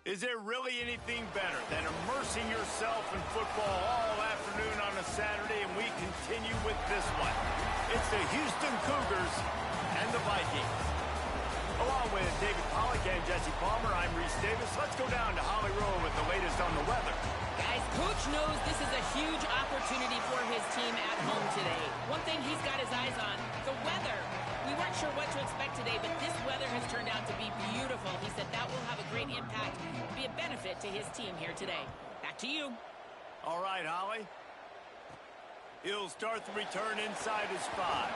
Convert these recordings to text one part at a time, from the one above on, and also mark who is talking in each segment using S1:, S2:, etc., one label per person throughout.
S1: Is there really anything better than immersing yourself in football all afternoon on a Saturday? And we continue with this one. It's the Houston Cougars and the Vikings. Along with David Pollack and Jesse Palmer, I'm Reese Davis. Let's go down to Holly Rowe with the latest on the weather.
S2: Guys, Coach knows this is a huge opportunity for his team at home today. One thing he's got his eyes on, the weather. We weren't sure what to expect today, but this weather has turned out to be beautiful. He said that will have a great impact, be a benefit to his team here today. Back to you.
S1: All right, Holly. He'll start the return inside his 5.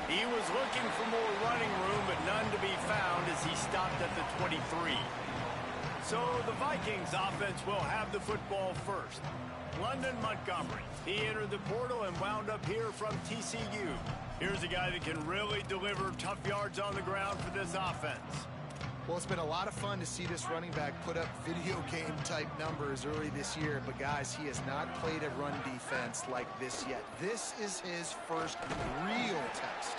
S1: He was looking for more running room, but none to be found as he stopped at the 23. So the Vikings offense will have the football first. London Montgomery. He entered the portal and wound up here from TCU. Here's a guy that can really deliver tough yards on the ground for this offense.
S3: Well, it's been a lot of fun to see this running back put up video game type numbers early this year. But guys, he has not played a run defense like this yet. This is his first real test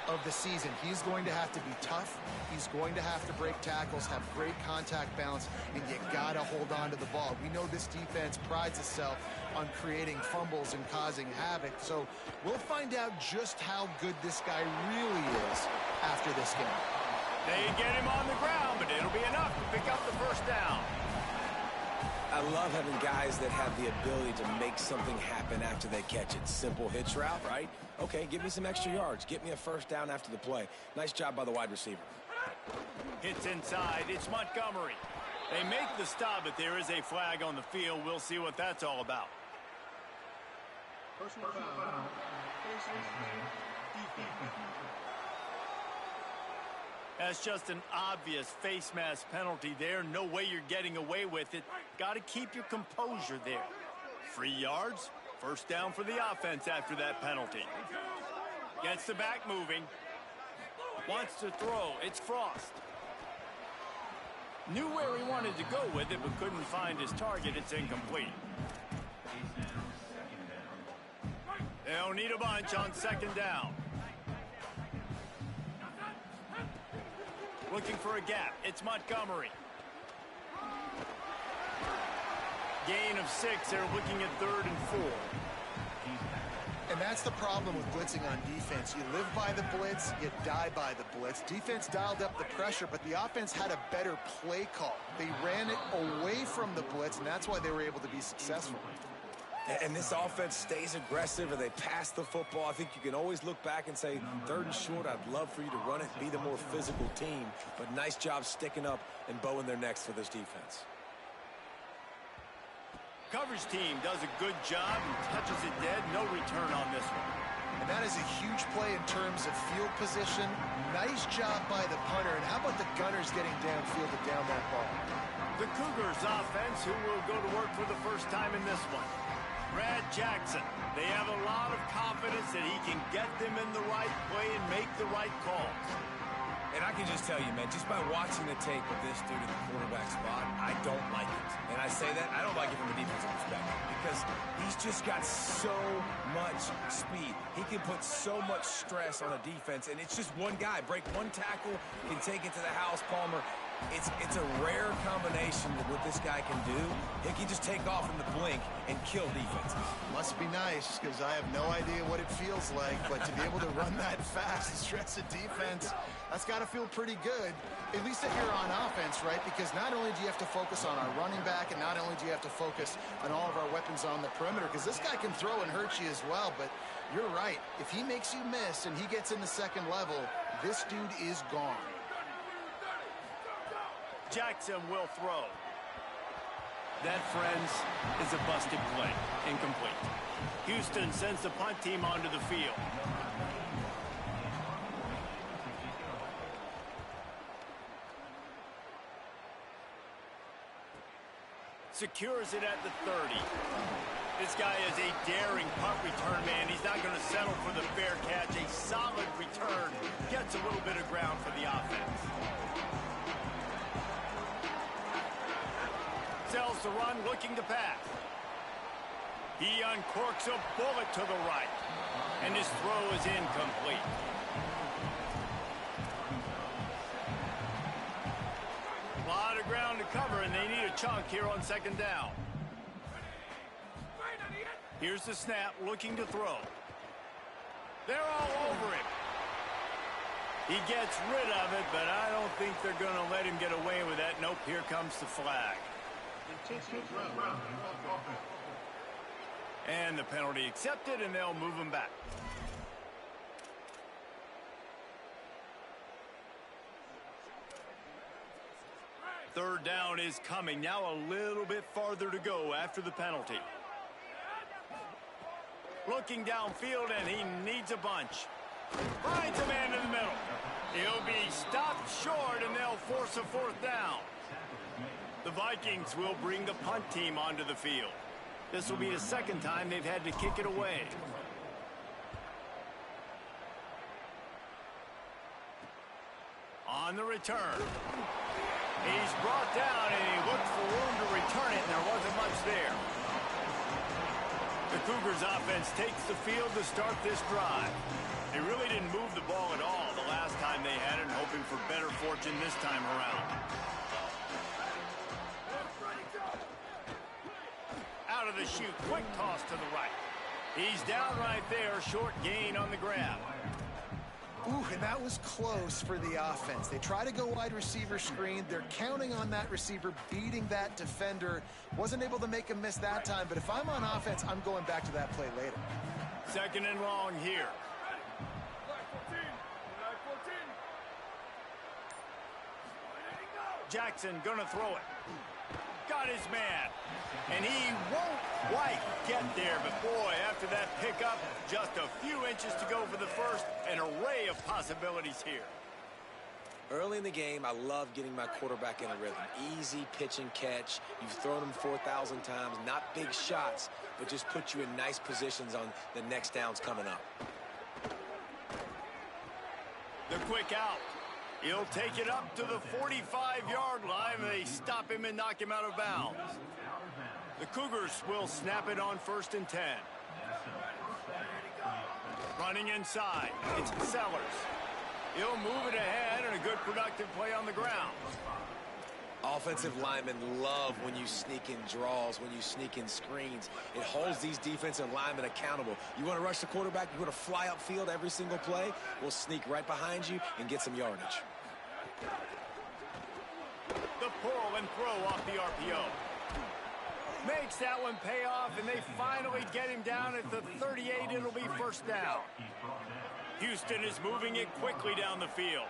S3: of the season. He's going to have to be tough. He's going to have to break tackles, have great contact balance, and you gotta hold on to the ball. We know this defense prides itself on creating fumbles and causing havoc. So we'll find out just how good this guy really is after this game.
S1: They get him on the ground, but it'll be enough to pick up the first down.
S4: I love having guys that have the ability to make something happen after they catch it. Simple hitch route, right? Okay, give me some extra yards. Get me a first down after the play. Nice job by the wide receiver.
S1: Hits inside. It's Montgomery. They make the stop, but there is a flag on the field. We'll see what that's all about.
S5: Personal foul.
S1: That's just an obvious face mask penalty there. No way you're getting away with it. Got to keep your composure there. 3 yards. First down for the offense after that penalty. Gets the back moving. Wants to throw. It's Frost. Knew where he wanted to go with it, but couldn't find his target. It's incomplete. They'll need a bunch on second down. Looking for a gap. It's Montgomery. Gain of 6. They're looking at 3rd and 4.
S3: And that's the problem with blitzing on defense. You live by the blitz, you die by the blitz. Defense dialed up the pressure, but the offense had a better play call. They ran it away from the blitz, and that's why they were able to be successful.
S4: And this offense stays aggressive, or they pass the football. I think you can always look back and say, 3rd and short, I'd love for you to run it, be the more physical team. But nice job sticking up and bowing their necks for this defense.
S1: Coverage team does a good job and touches it dead. No return on this one.
S3: And that is a huge play in terms of field position. Nice job by the punter. And how about the Gunners getting downfield to down that ball?
S1: The Cougars offense, who will go to work for the first time in this one. Brad Jackson. They have a lot of confidence that he can get them in the right play and make the right calls.
S4: And I can just tell you, man, just by watching the tape of this dude in the quarterback spot, I don't like it. And I say that, I don't like it from a defensive perspective because he's just got so much speed. He can put so much stress on a defense, and it's just one guy. Break one tackle, can take it to the house, Palmer. It's a rare combination of what this guy can do. He can just take off in the blink and kill defenses.
S3: Must be nice, because I have no idea what it feels like, but to be able to run that fast and stress a defense, that's got to feel pretty good, at least if you're on offense, right? Because not only do you have to focus on our running back, and not only do you have to focus on all of our weapons on the perimeter, because this guy can throw and hurt you as well, but you're right. If he makes you miss and he gets in the second level, this dude is gone.
S1: Jackson will throw. That, friends, is a busted play. Incomplete. Houston sends the punt team onto the field. Secures it at the 30. This guy is a daring punt return man. He's not going to settle for the fair catch. A solid return. Gets a little bit of ground for the offense. Sells the run, looking to pass. He uncorks a bullet to the right. And his throw is incomplete. A lot of ground to cover, and they need a chunk here on second down. Here's the snap, looking to throw. They're all over him. He gets rid of it, but I don't think they're going to let him get away with that. Nope, here comes the flag. And the penalty accepted, and they'll move him back. Third down is coming. Now a little bit farther to go after the penalty. Looking downfield, and he needs a bunch. Finds a man in the middle. He'll be stopped short, and they'll force a fourth down. The Vikings will bring the punt team onto the field. This will be the second time they've had to kick it away. On the return. He's brought down, and he looked for room to return it, and there wasn't much there. The Cougars offense takes the field to start this drive. They really didn't move the ball at all the last time they had it, hoping for better fortune this time around. Out of the chute, quick toss to the right. He's down right there, short gain on the grab.
S3: Ooh, and that was close for the offense. They try to go wide receiver screen. They're counting on that receiver beating that defender. Wasn't able to make a miss that time, but if I'm on offense, I'm going back to that play later.
S1: Second and long here. Jackson gonna throw it. Got his man. And he won't quite get there, but boy, after that pickup, just a few inches to go for the first. An array of possibilities here.
S4: Early in the game, I love getting my quarterback in a rhythm. Easy pitch and catch. You've thrown him 4,000 times. Not big shots, but just put you in nice positions on the next downs coming up.
S1: The quick out. He'll take it up to the 45-yard line. They stop him and knock him out of bounds. The Cougars will snap it on 1st and 10. Running inside, it's Sellers. He'll move it ahead, and a good productive play on the ground.
S4: Offensive linemen love when you sneak in draws, when you sneak in screens. It holds these defensive linemen accountable. You want to rush the quarterback, you want to fly upfield every single play, we'll sneak right behind you and get some yardage.
S1: The pull and throw off the RPO. Makes that one pay off, and they finally get him down at the 38. It'll be first down. Houston is moving it quickly down the field.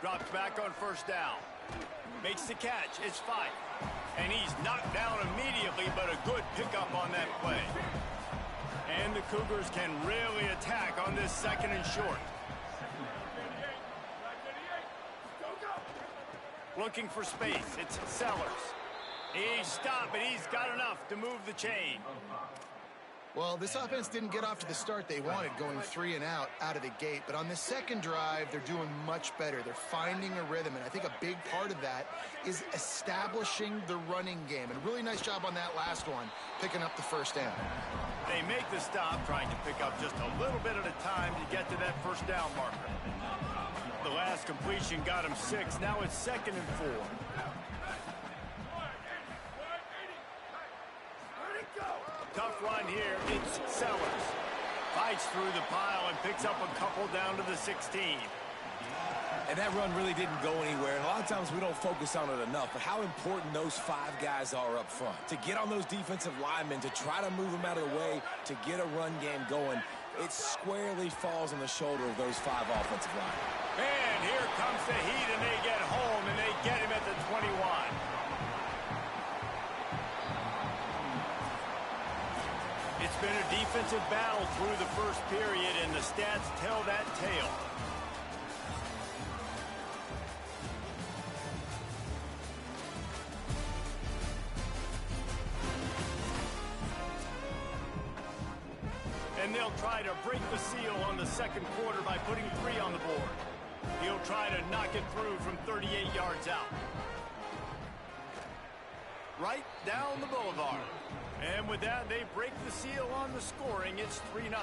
S1: Drops back on first down. Makes the catch. It's Fife. And he's knocked down immediately, but a good pickup on that play. And the Cougars can really attack on this second and short. Looking for space. It's Sellers. He's stopped, but he's got enough to move the chain.
S3: Well, this offense didn't get off to the start they wanted, going 3 and out of the gate. But on the second drive, they're doing much better. They're finding a rhythm, and I think a big part of that is establishing the running game. And a really nice job on that last one, picking up the first down.
S1: They make the stop, trying to pick up just a little bit at a time to get to that first down marker. The last completion got him 6. Now it's 2nd and 4. Tough run here. It's Sellers. Fights through the pile and picks up a couple down to the 16.
S4: And that run really didn't go anywhere. And a lot of times we don't focus on it enough. But how important those 5 guys are up front. To get on those defensive linemen, to try to move them out of the way, to get a run game going, it squarely falls on the shoulder of those 5 offensive linemen.
S1: And here comes the heat, and they get home, and they get him at the 21. It's been a defensive battle through the first period, and the stats tell that tale. And they'll try to break the seal on the second quarter by putting 3 on the board. He'll try to knock it through from 38 yards out. Right down the boulevard. And with that, they break the seal on the scoring. It's 3-0.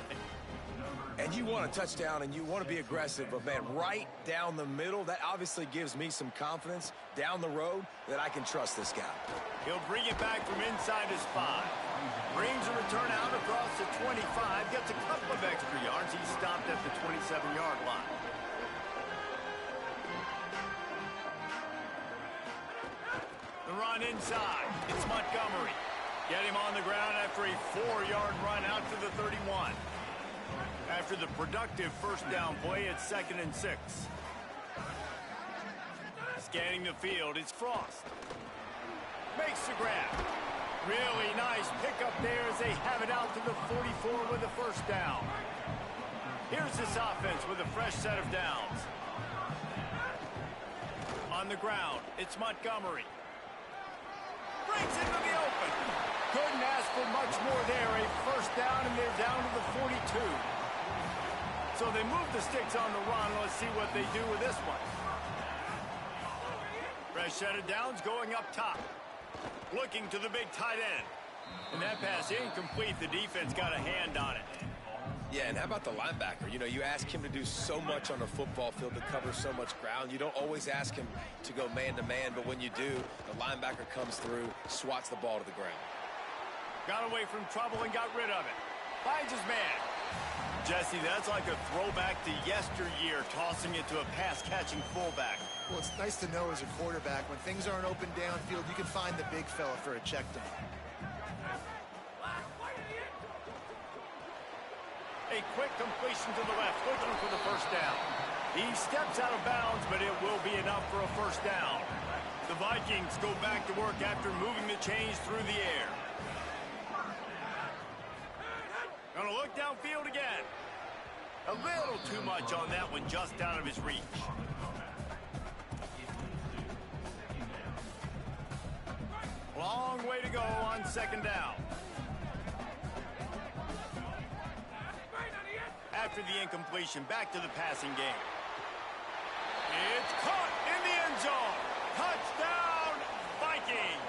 S4: And you want a touchdown and you want to be aggressive, but man, right down the middle, that obviously gives me some confidence down the road that I can trust this guy.
S1: He'll bring it back from inside his 5. Brings a return out across the 25. Gets a couple of extra yards. He's stopped at the 27-yard line. The run inside. It's Montgomery. Get him on the ground after a 4-yard run out to the 31. After the productive first down play, it's 2nd and 6. Scanning the field, it's Frost. Makes the grab. Really nice pickup there as they have it out to the 44 with a first down. Here's this offense with a fresh set of downs. On the ground, it's Montgomery. Brings it to the open. Couldn't ask for much more there. A first down, and they're down to the 42. So they move the sticks on the run. Let's see what they do with this one. Fresh set of downs going up top. Looking to the big tight end. And that pass incomplete. The defense got a hand on it.
S4: Yeah, and how about the linebacker? You know, you ask him to do so much on the football field, to cover so much ground. You don't always ask him to go man-to-man, but when you do, the linebacker comes through, swats the ball to the ground.
S1: Got away from trouble and got rid of it. Finds his man. Jesse, that's like a throwback to yesteryear, tossing it to a pass-catching fullback.
S3: Well, it's nice to know as a quarterback, when things aren't open downfield, you can find the big fella for a check down.
S1: A quick completion to the left, looking for the first down. He steps out of bounds, but it will be enough for a first down. The Vikings go back to work after moving the chains through the air. Gonna look downfield again. A little too much on that one, just out of his reach. Long way to go on 2nd down. After the incompletion, back to the passing game. It's caught in the end zone. Touchdown, Vikings!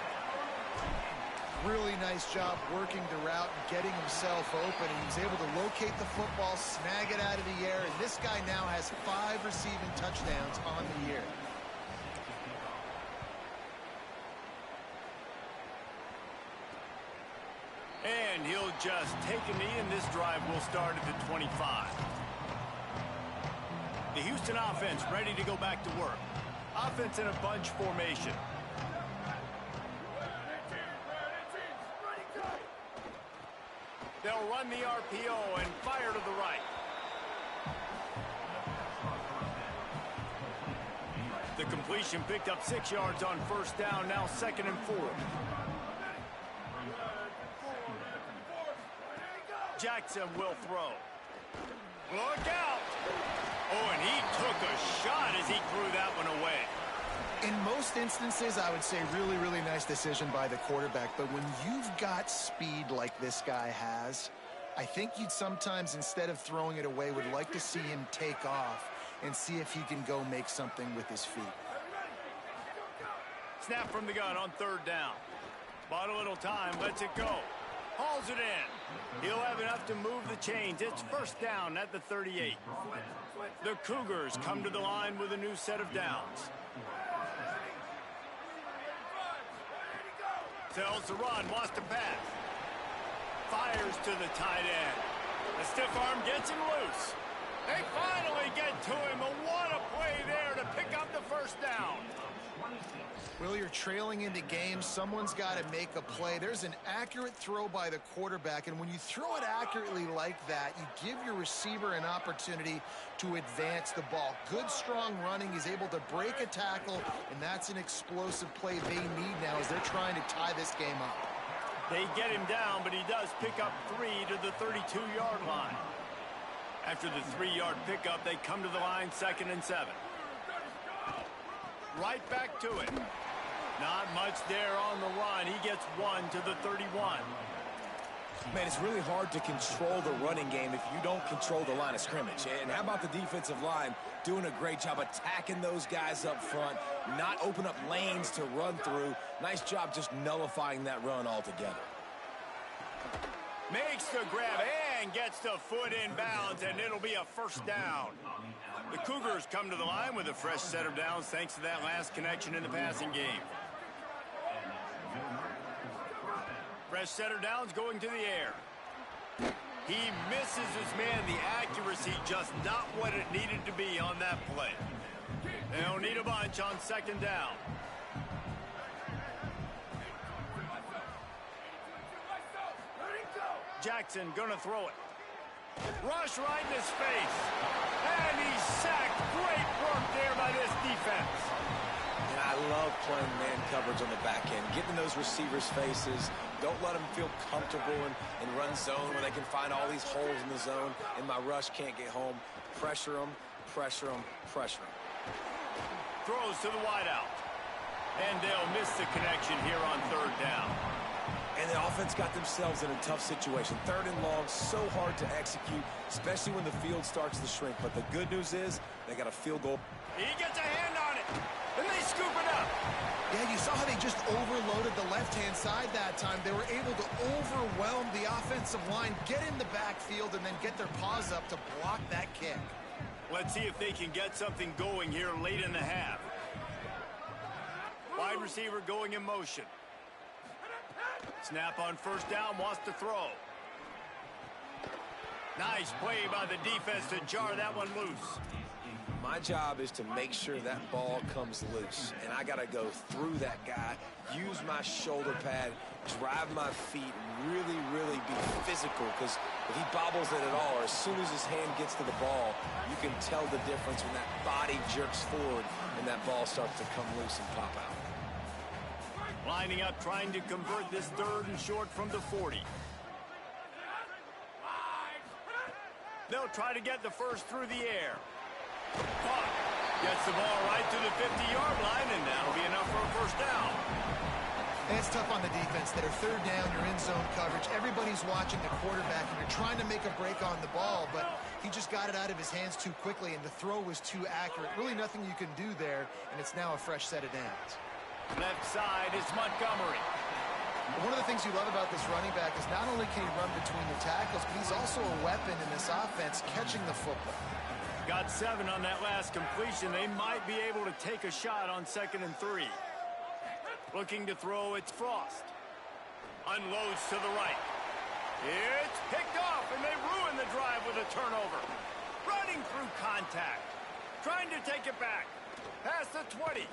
S3: Really nice job working the route and getting himself open. And he was able to locate the football, snag it out of the air, and this guy now has 5 receiving touchdowns on the year.
S1: And he'll just take a knee, and this drive will start at the 25. The Houston offense ready to go back to work. Offense in a bunch formation. They'll run the RPO and fire to the right. The completion picked up 6 yards on first down, now 2nd and 4. Jackson will throw. Look out! Oh, and he took a shot as he threw that one away.
S3: In most instances, I would say really, really nice decision by the quarterback. But when you've got speed like this guy has, I think you'd sometimes, instead of throwing it away, would like to see him take off and see if he can go make something with his feet.
S1: Snap from the gun on 3rd down. Bought a little time, lets it go. Hauls it in. He'll have enough to move the chains. It's first down at the 38. The Cougars come to the line with a new set of downs. Tells the run, wants to pass. Fires to the tight end. The stiff arm gets him loose. They finally get to him. What a play there to pick up the first down.
S3: Well, you're trailing into games. Someone's got to make a play. There's an accurate throw by the quarterback, and when you throw it accurately like that, you give your receiver an opportunity to advance the ball. Good, strong running. He's able to break a tackle, and that's an explosive play they need now as they're trying to tie this game up.
S1: They get him down, but he does pick up 3 to the 32-yard line. After the 3-yard pickup, they come to the line 2nd and 7. Right back to it. Not much there on the run. He gets 1 to the 31.
S4: Man, it's really hard to control the running game if you don't control the line of scrimmage. And how about the defensive line doing a great job attacking those guys up front, not open up lanes to run through. Nice job just nullifying that run altogether.
S1: Makes the grab and gets the foot in bounds, and it'll be a first down. The Cougars come to the line with a fresh set of downs thanks to that last connection in the passing game. Fresh set of downs going to the air. He misses his man. The accuracy just not what it needed to be on that play. They'll need a bunch on second down. Jackson gonna throw it. Rush right in his face. And he's sacked. Great work there by this defense.
S4: And I love playing man coverage on the back end. Getting in those receivers' faces. Don't let them feel comfortable in run zone where they can find all these holes in the zone and my rush can't get home. Pressure them, pressure them, pressure them.
S1: Throws to the wideout. And they'll miss the connection here on third down.
S4: And the offense got themselves in a tough situation. Third and long, so hard to execute, especially when the field starts to shrink. But the good news is they got a field goal.
S1: He gets a hand on it, and they scoop it up.
S3: Yeah, you saw how they just overloaded the left-hand side that time. They were able to overwhelm the offensive line, get in the backfield, and then get their paws up to block that kick.
S1: Let's see if they can get something going here late in the half. Wide receiver going in motion. Snap on first down, wants to throw. Nice play by the defense to jar that one loose.
S4: My job is to make sure that ball comes loose. And I got to go through that guy, use my shoulder pad, drive my feet, really, really be physical. Because if he bobbles it at all, or as soon as his hand gets to the ball, you can tell the difference when that body jerks forward and that ball starts to come loose and pop out.
S1: Lining up, trying to convert this third and short from the 40. They'll try to get the first through the air. Caught. Gets the ball right to the 50-yard line, and that'll be enough for a first down.
S3: And it's tough on the defense. That are third down, you're in zone coverage. Everybody's watching the quarterback, and you're trying to make a break on the ball, but he just got it out of his hands too quickly, and the throw was too accurate. Really nothing you can do there, and it's now a fresh set of downs.
S1: Left side is Montgomery.
S3: One of the things you love about this running back is not only can he run between the tackles, but he's also a weapon in this offense catching the football.
S1: Got 7 on that last completion. They might be able to take a shot on 2nd and 3. Looking to throw, it's Frost. Unloads to the right. It's picked off, and they ruin the drive with a turnover. Running through contact. Trying to take it back. Past the 20.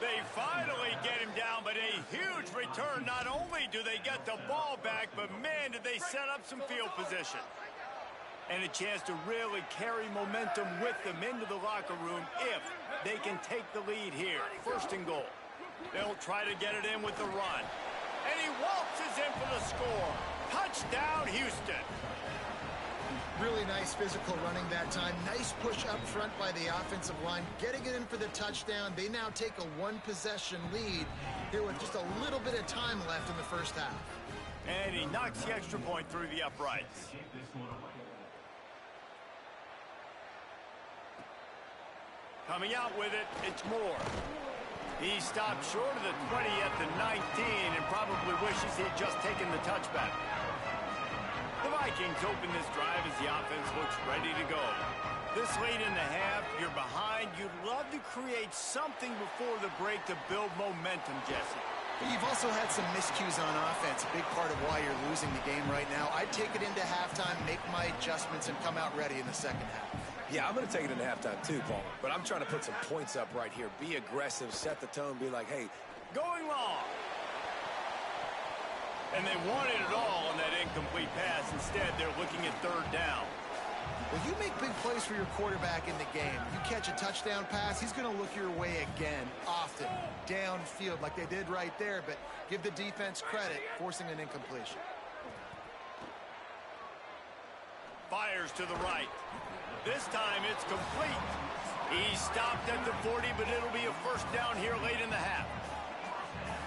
S1: They finally get him down, but a huge return. Not only do they get the ball back, but man, did they set up some field position. And a chance to really carry momentum with them into the locker room if they can take the lead here. 1st and goal. They'll try to get it in with the run. And he waltzes in for the score. Touchdown, Houston.
S3: Really nice physical running that time. Nice push up front by the offensive line. Getting it in for the touchdown. They now take a 1-possession lead here with just a little bit of time left in the first half.
S1: And he knocks the extra point through the uprights. Coming out with it, it's Moore. He stopped short of the 20 at the 19 and probably wishes he'd just taken the touchback. The Vikings open this drive as the offense looks ready to go. This late in the half, you're behind. You'd love to create something before the break to build momentum, Jesse.
S3: You've also had some miscues on offense, a big part of why you're losing the game right now. I'd take it into halftime, make my adjustments, and come out ready in the second half.
S4: Yeah, I'm going to take it into halftime too, Paul. But I'm trying to put some points up right here. Be aggressive, set the tone, be like, hey.
S1: Going long. And they wanted it all on that incomplete pass. Instead, they're looking at third down.
S3: Well, you make big plays for your quarterback in the game. You catch a touchdown pass, he's going to look your way again, often, downfield like they did right there. But give the defense credit, forcing an incompletion.
S1: Fires to the right. This time it's complete. He stopped at the 40, but it'll be a first down here late in the half.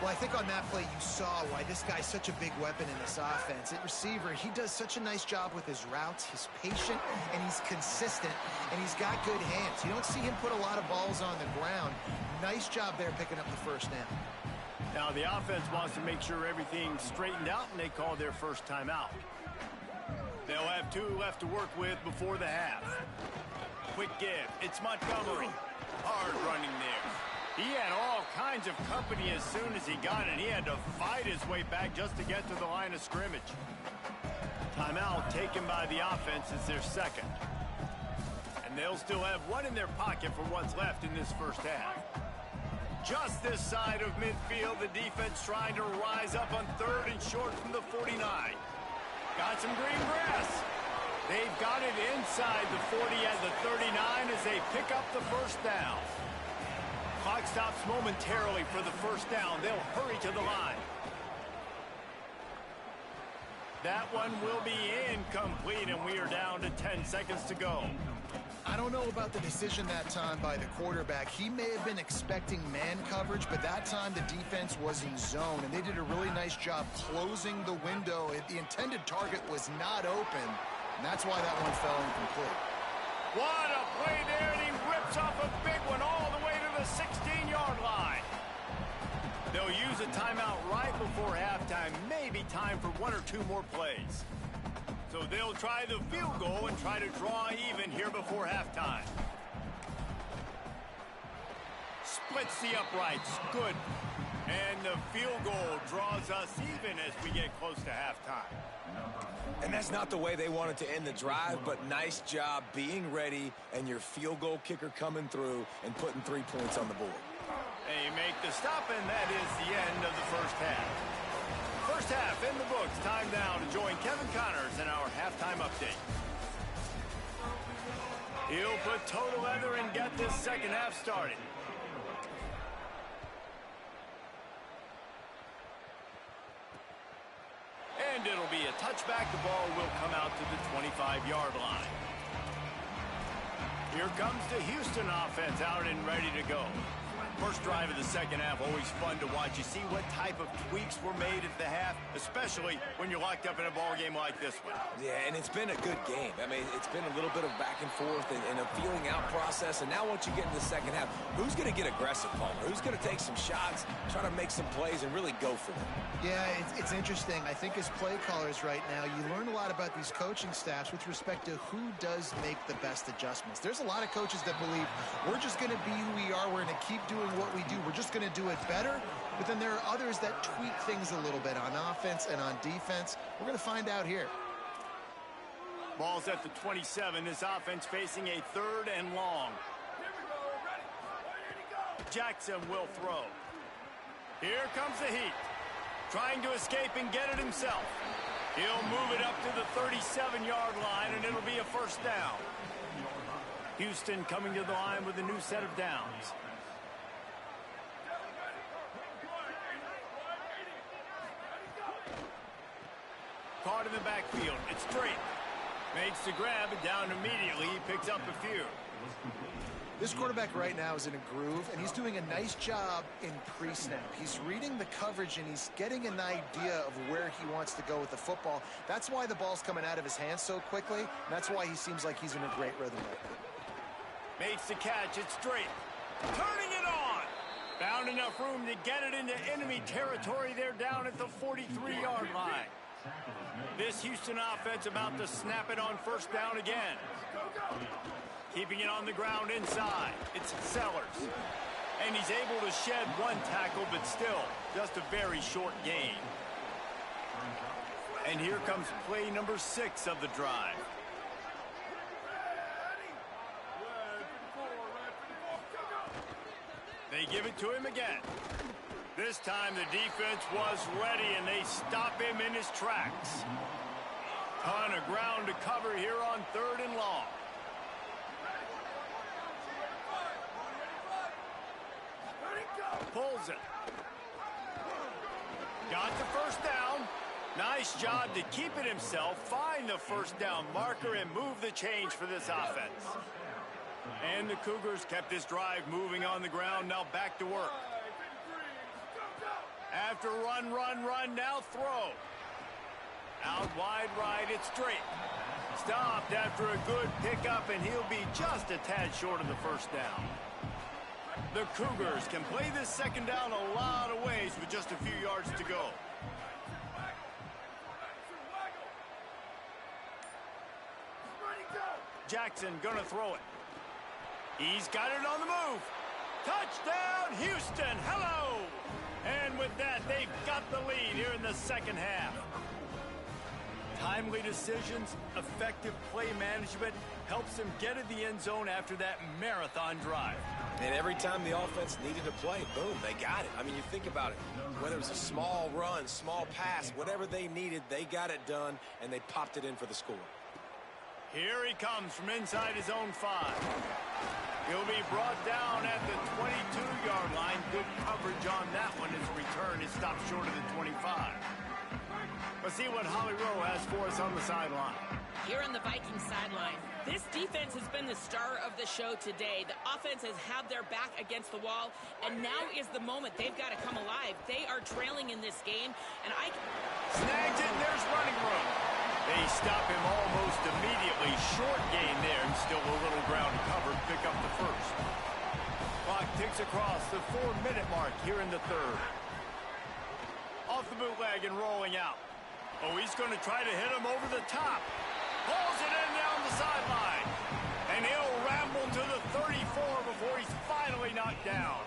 S3: Well, I think on that play you saw why this guy's such a big weapon in this offense. At receiver, he does such a nice job with his routes. He's patient, and he's consistent, and he's got good hands. You don't see him put a lot of balls on the ground. Nice job there picking up the first down.
S1: Now the offense wants to make sure everything's straightened out, and they call their first timeout. 2 left to work with before the half. Quick give. It's Montgomery. Hard running there. He had all kinds of company as soon as he got it. He had to fight his way back just to get to the line of scrimmage. Timeout taken by the offense is their second. And they'll still have one in their pocket for what's left in this first half. Just this side of midfield, the defense trying to rise up on 3rd and short from the 49. Got some green grass. They've got it inside the 40 at the 39 as they pick up the first down. Clock stops momentarily for the first down. They'll hurry to the line. That one will be incomplete, and we are down to 10 seconds to go.
S3: I don't know about the decision that time by the quarterback. He may have been expecting man coverage, but that time the defense was in zone, and they did a really nice job closing the window. The intended target was not open, and that's why that one fell incomplete.
S1: What a play there, and he rips off a big one all the way to the 16-yard line. They'll use a timeout right before halftime, maybe time for 1 or 2 more plays. So they'll try the field goal and try to draw even here before halftime. Splits the uprights. Good. And the field goal draws us even as we get close to halftime.
S4: And that's not the way they wanted to end the drive, but nice job being ready and your field goal kicker coming through and putting 3 points on the board.
S1: They make the stop, and that is the end of the first half. First half in the books. Time now to join Kevin Connors in our halftime update. He'll put total leather and get this second half started. And it'll be a touchback. The ball will come out to the 25-yard line. Here comes the Houston offense out and ready to go. First drive of the second half, always fun to watch. You see what type of tweaks were made at the half, especially when you're locked up in a ball game like this one.
S4: Yeah, and it's been a good game. I mean, it's been a little bit of back and forth and a feeling out process. And now once you get in the second half, who's going to get aggressive, Palmer? Who's going to take some shots, try to make some plays, and really go for them?
S3: Yeah, it's interesting. I think as play callers right now, you learn a lot about these coaching staffs with respect to who does make the best adjustments. There's a lot of coaches that believe we're just going to be who we are. We're going to keep doing what we do. We're just going to do it better. But then there are others that tweak things a little bit on offense and on defense. We're going to find out here.
S1: Ball's at the 27. This offense facing a 3rd and long. Jackson will throw. Here comes the heat. Trying to escape and get it himself. He'll move it up to the 37-yard line, and it'll be a first down. Houston coming to the line with a new set of downs. Caught in the backfield. It's Drake. Makes the grab, and down immediately. He picks up a few.
S3: This quarterback right now is in a groove, and he's doing a nice job in pre-snap. He's reading the coverage, and he's getting an idea of where he wants to go with the football. That's why the ball's coming out of his hands so quickly, and that's why he seems like he's in a great rhythm right now.
S1: Makes the catch. It's Drake. Turning it on. Found enough room to get it into enemy territory. They're down at the 43-yard line. This Houston offense about to snap it on first down again. Keeping it on the ground inside. It's Sellers. And he's able to shed one tackle, but still just a very short gain. And here comes play number 6 of the drive. They give it to him again. This time the defense was ready, and they stop him in his tracks. Ton of ground to cover here on 3rd and long. Pulls it. Got the first down. Nice job to keep it himself, find the first down marker, and move the change for this offense. And the Cougars kept this drive moving on the ground, now back to work. After run, now throw. Out wide right, it's Drake. Stopped after a good pickup, and he'll be just a tad short of the first down. The Cougars can play this second down a lot of ways with just a few yards to go. Jackson gonna throw it. He's got it on the move. Touchdown, Houston. Hello. And with that, they've got the lead here in the second half. Timely decisions, effective play management helps them get in the end zone after that marathon drive.
S4: And every time the offense needed to play, boom, they got it. I mean, you think about it. Whether it was a small run, small pass, whatever they needed, they got it done, and they popped it in for the score.
S1: Here he comes from inside his own 5. He'll be brought down at the 22-yard line. Good coverage on that one. His return is stopped short of the 25. Let's see what Holly Rowe has for us on the sideline.
S2: Here on the Vikings sideline, this defense has been the star of the show today. The offense has had their back against the wall, and now is the moment they've got to come alive. They are trailing in this game, and
S1: snags it, and there's running room. They stop him almost immediately. Short gain there, and still a little ground covered. Pick up the first. Clock ticks across the 4-minute mark here in the third. Off the bootleg and rolling out. Oh, he's going to try to hit him over the top. Pulls it in down the sideline. And he'll ramble to the 34 before he's finally knocked down.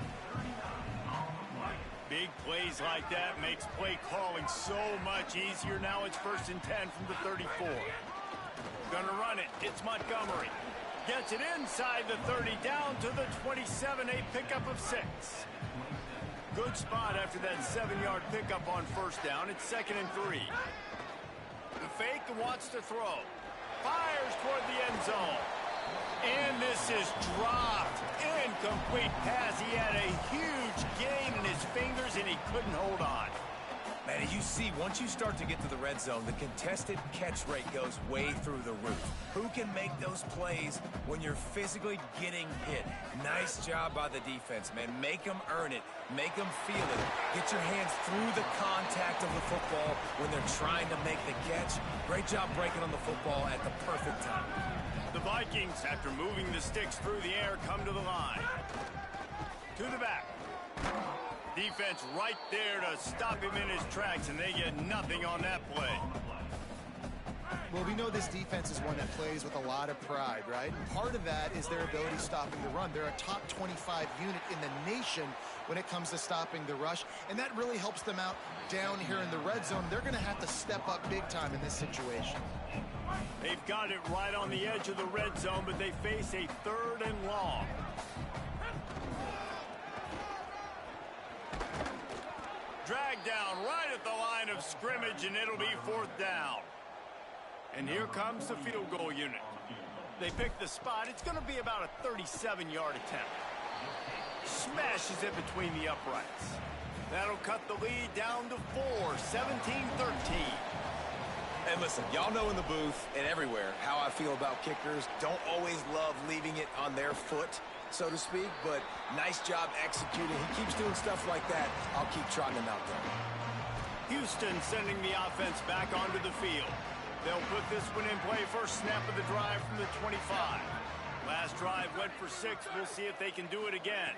S1: Big plays like that makes play calling so much easier. Now it's 1st and 10 from the 34. Gonna run it. It's Montgomery. Gets it inside the 30, down to the 27, a pickup of 6. Good spot after that 7-yard pickup on first down. It's 2nd and 3. The fake wants to throw. Fires toward the end zone. And this is dropped. Incomplete pass. He had a huge gain in his fingers, and he couldn't hold on.
S4: Man, you see, once you start to get to the red zone, the contested catch rate goes way through the roof. Who can make those plays when you're physically getting hit? Nice job by the defense, man. Make them earn it. Make them feel it. Get your hands through the contact of the football when they're trying to make the catch. Great job breaking on the football at the perfect time.
S1: The Vikings, after moving the sticks through the air, come to the line. To the back. Defense right there to stop him in his tracks, and they get nothing on that play.
S3: Well, we know this defense is one that plays with a lot of pride, right? And part of that is their ability stopping the run. They're a top 25 unit in the nation when it comes to stopping the rush, and that really helps them out down here in the red zone. They're going to have to step up big time in this situation.
S1: They've got it right on the edge of the red zone, but they face a 3rd and long. Dragged down right at the line of scrimmage, and it'll be 4th down. And here comes the field goal unit. They pick the spot. It's going to be about a 37-yard attempt. Smashes it between the uprights. That'll cut the lead down to 4, 17-13.
S4: And listen, y'all know in the booth and everywhere how I feel about kickers. Don't always love leaving it on their foot, so to speak, but nice job executing. He keeps doing stuff like that. I'll keep trotting him out there.
S1: Houston sending the offense back onto the field. They'll put this one in play. First snap of the drive from the 25. Last drive went for 6. We'll see if they can do it again.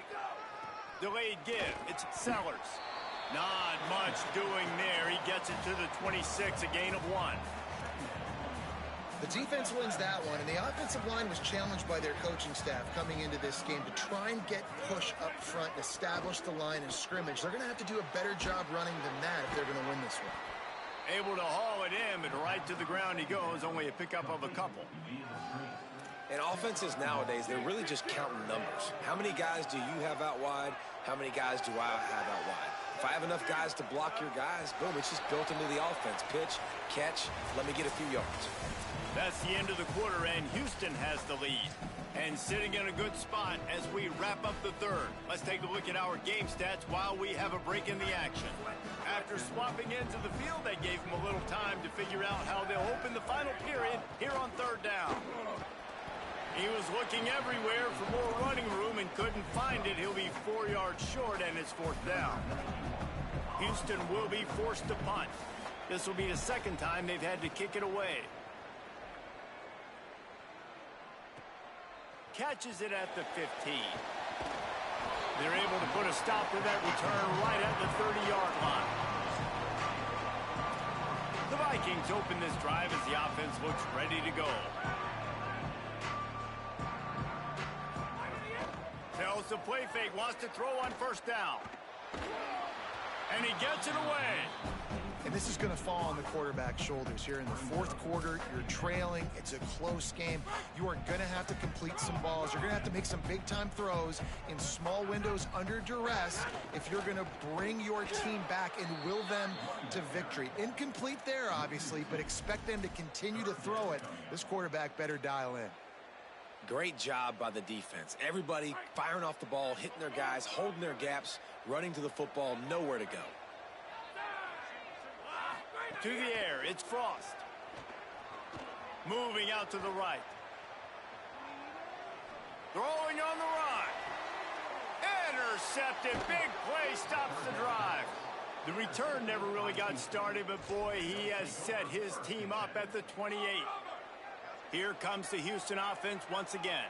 S1: Delayed give. It's Sellers. Not much doing there. He gets it to the 26, a gain of 1.
S3: The defense wins that one, and the offensive line was challenged by their coaching staff coming into this game to try and get push up front and establish the line of scrimmage. They're going to have to do a better job running than that if they're going to win this one.
S1: Able to haul it in, but right to the ground he goes, only a pickup of a couple.
S4: And offenses nowadays, they're really just counting numbers. How many guys do you have out wide? How many guys do I have out wide? If I have enough guys to block your guys, boom, it's just built into the offense. Pitch, catch, let me get a few yards.
S1: That's the end of the quarter, and Houston has the lead. And sitting in a good spot as we wrap up the third. Let's take a look at our game stats while we have a break in the action. After swapping into the field, they gave him a little time to figure out how they'll open the final period here on 3rd down. He was looking everywhere for more running room and couldn't find it. He'll be 4 yards short, and it's 4th down. Houston will be forced to punt. This will be the 2nd time they've had to kick it away. Catches it at the 15. They're able to put a stop to that return right at the 30-yard line. The Vikings open this drive as the offense looks ready to go. the play fake, wants to throw on first down. And he gets it away.
S3: And this is going to fall on the quarterback's shoulders here in the fourth quarter. You're trailing. It's a close game. You are going to have to complete some balls. You're going to have to make some big-time throws in small windows under duress if you're going to bring your team back and will them to victory. Incomplete there, obviously, but expect them to continue to throw it. This quarterback better dial in.
S4: Great job by the defense. Everybody firing off the ball, hitting their guys, holding their gaps, running to the football, nowhere to go.
S1: To the air, it's Frost. Moving out to the right. Throwing on the run. Intercepted. Big play stops the drive. The return never really got started, but boy, he has set his team up at the 28. Here comes the Houston offense once again.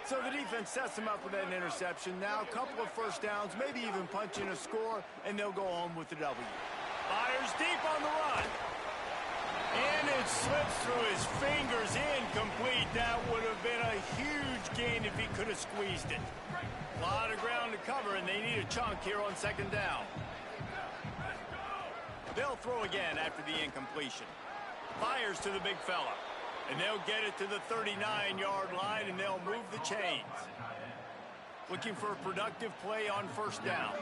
S1: So the defense sets them up with that interception. Now a couple of first downs, maybe even punching a score, and they'll go home with the W. Fires deep on the run. And it slips through his fingers, incomplete. That would have been a huge gain if he could have squeezed it. A lot of ground to cover, and they need a chunk here on second down. They'll throw again after the incompletion. Fires to the big fella. And they'll get it to the 39-yard line, and they'll move the chains. Looking for a productive play on first down.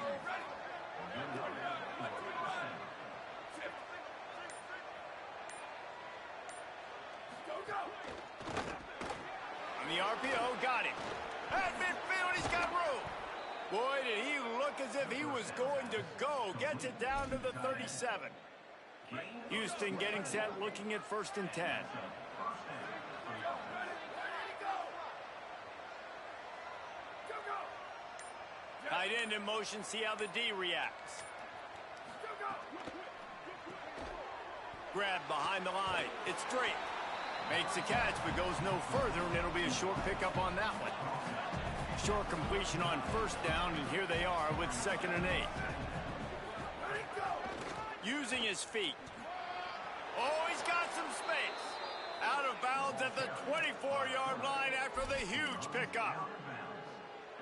S1: On the RPO, got him. At midfield, he's got room. Boy, did he look as if he was going to go. Gets it down to the 37. Houston getting set, looking at 1st and 10. Tight end in motion, see how the D reacts. Grab behind the line. It's Drake. Makes the catch, but goes no further, and it'll be a short pickup on that one. Short completion on first down, and here they are with 2nd and 8. Using his feet. Oh, he's got some space. Out of bounds at the 24-yard line after the huge pickup.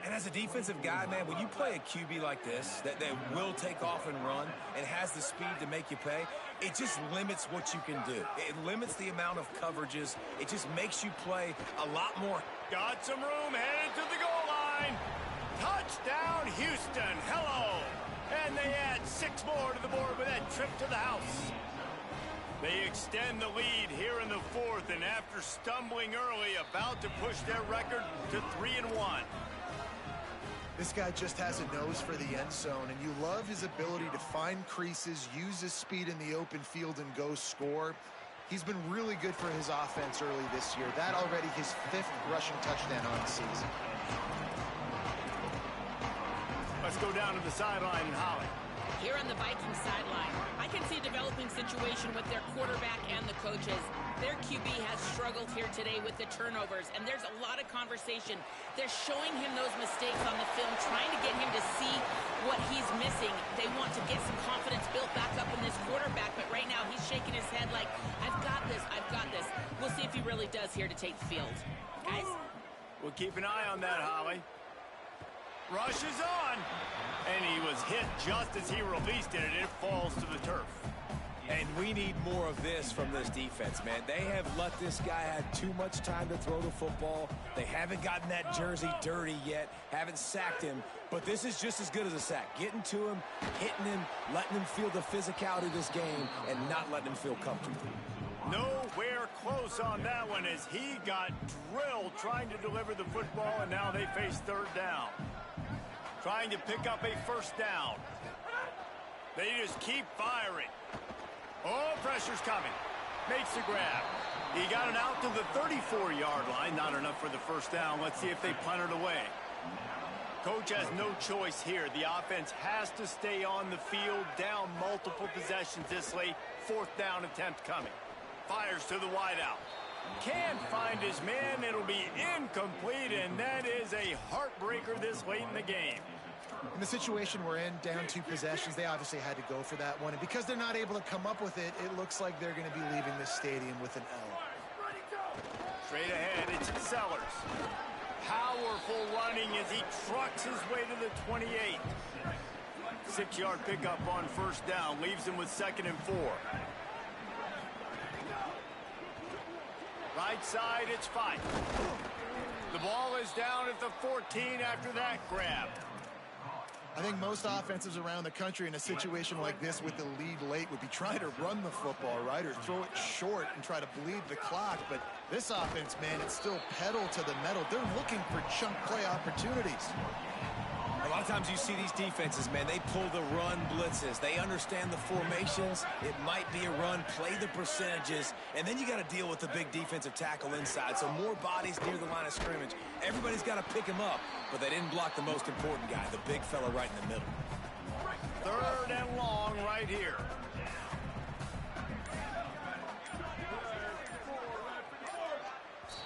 S4: And as a defensive guy, man, when you play a QB like this, that will take off and run and has the speed to make you pay, it just limits what you can do. It limits the amount of coverages. It just makes you play a lot more.
S1: Got some room, headed to the goal line. Touchdown, Houston. Hello. And they add 6 more to the board with that trip to the house. They extend the lead here in the 4th, and after stumbling early, about to push their record to 3-1.
S3: This guy just has a nose for the end zone, and you love his ability to find creases, use his speed in the open field, and go score. He's been really good for his offense early this year. That already his 5th rushing touchdown on the season.
S1: Let's go down to the sideline and Holly.
S2: Here on the Vikings sideline, I can see a developing situation with their quarterback and the coaches. Their QB has struggled here today with the turnovers, and there's a lot of conversation. They're showing him those mistakes on the film, trying to get him to see what he's missing. They want to get some confidence built back up in this quarterback, but right now he's shaking his head like, I've got this, I've got this. We'll see if he really does here to take the field. Guys?
S1: We'll keep an eye on that, Holly. Rushes on, and he was hit just as he released it, and it falls to the turf.
S4: And we need more of this from this defense, man. They have let this guy have too much time to throw the football. They haven't gotten that jersey dirty yet, haven't sacked him, but this is just as good as a sack. Getting to him, hitting him, letting him feel the physicality of this game, and not letting him feel comfortable.
S1: Nowhere close on that one as he got drilled trying to deliver the football, and now they face 3rd down. Trying to pick up a 1st down. They just keep firing. Oh, pressure's coming. Makes the grab. He got it out to the 34-yard line. Not enough for the 1st down. Let's see if they punt it away. Coach has no choice here. The offense has to stay on the field, down multiple possessions this late. 4th down attempt coming. Fires to the wideout. Can't find his man. It'll be incomplete, and that is a heartbreaker this late in the game.
S3: In the situation we're in, down 2 possessions, they obviously had to go for that one. And because they're not able to come up with it, it looks like they're going to be leaving this stadium with an L.
S1: Straight ahead, it's Sellers. Powerful running as he trucks his way to the 28. 6-yard pickup on first down. Leaves him with 2nd and 4. Right side, it's 5. The ball is down at the 14 after that grab.
S3: I think most offenses around the country in a situation like this with the lead late would be trying to run the football, right, or throw it short and try to bleed the clock. But this offense, man, it's still pedal to the metal. They're looking for chunk play opportunities.
S4: A lot of times you see these defenses, man, they pull the run blitzes. They understand the formations. It might be a run, play the percentages, and then you got to deal with the big defensive tackle inside. So more bodies near the line of scrimmage. Everybody's got to pick him up, but they didn't block the most important guy, the big fella right in the middle.
S1: 3rd and long right here.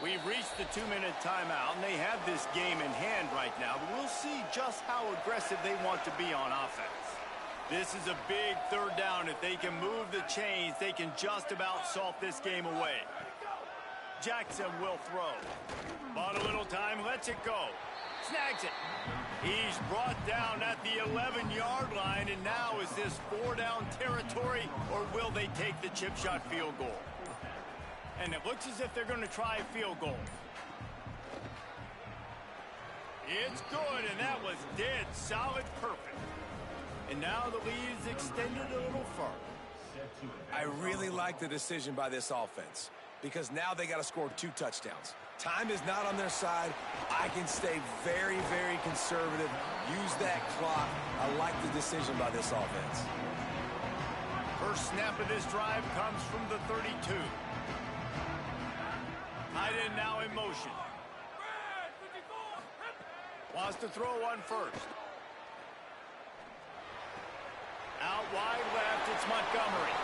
S1: We've reached the 2-minute timeout, and they have this game in hand right now, but we'll see just how aggressive they want to be on offense. This is a big 3rd down. If they can move the chains, they can just about salt this game away. Jackson will throw. Bought a little time, lets it go. Snags it. He's brought down at the 11-yard line, and now is this 4-down territory, or will they take the chip shot field goal? And it looks as if they're going to try a field goal. It's good, and that was dead solid perfect. And now the lead is extended a little further.
S4: I really like the decision by this offense because now they got to score 2 touchdowns. Time is not on their side. I can stay very, very conservative. Use that clock. I like the decision by this offense.
S1: First snap of this drive comes from the 32. Tight end now in motion. Wants to throw one first. Out wide left, it's Montgomery.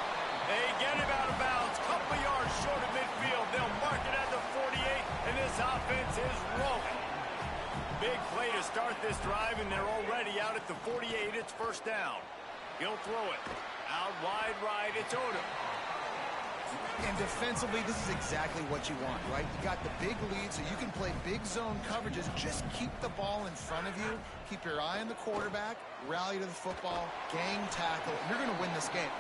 S1: They get him out of bounds. Couple yards short of midfield. They'll mark it at the 48, and this offense is rolling. Big play to start this drive, and they're already out at the 48. It's first down. He'll throw it. Out wide right, it's Odom.
S3: And defensively, this is exactly what you want, right? You got the big lead, so you can play big zone coverages. Just keep the ball in front of you. Keep your eye on the quarterback. Rally to the football. Gang tackle. You're going to win this game.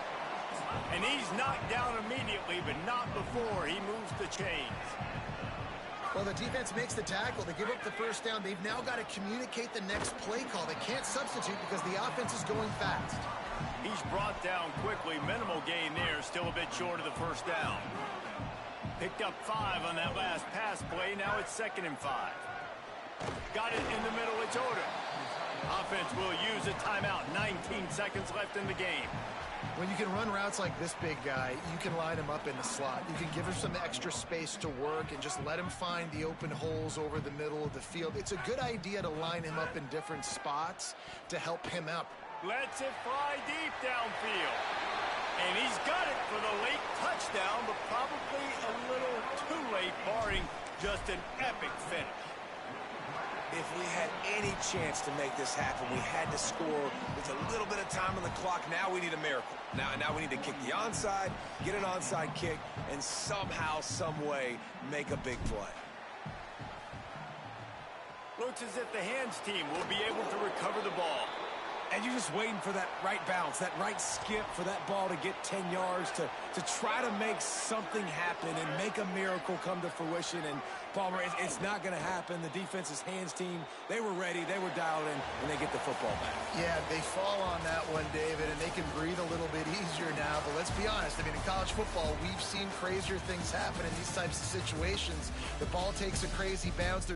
S1: And he's knocked down immediately, but not before he moves the chains.
S3: Well, the defense makes the tackle. They give up the first down. They've now got to communicate the next play call. They can't substitute because the offense is going fast.
S1: He's brought down quickly. Minimal gain there. Still a bit short of the first down. Picked up 5 on that last pass play. Now it's 2nd and 5. Got it in the middle. It's Odom. Offense will use a timeout. 19 seconds left in the game.
S3: When you can run routes like this big guy, you can line him up in the slot. You can give him some extra space to work and just let him find the open holes over the middle of the field. It's a good idea to line him up in different spots to help him out.
S1: Lets it fly deep downfield. And he's got it for the late touchdown, but probably a little too late, barring just an epic finish.
S4: If we had any chance to make this happen, we had to score with a little bit of time on the clock. Now we need a miracle. Now we need to kick the onside, get an onside kick, and somehow, some way, make a big play.
S1: Looks as if the hands team will be able to recover the ball.
S4: And you're just waiting for that right bounce, that right skip for that ball to get 10 yards to try to make something happen and make a miracle come to fruition. And, Palmer, it's not going to happen. The defense's hands team, they were ready, they were dialed in, and they get the football back.
S3: Yeah, they fall on that one, David, and they can breathe a little bit easier now. But let's be honest, I mean, in college football, we've seen crazier things happen in these types of situations. The ball takes a crazy bounce.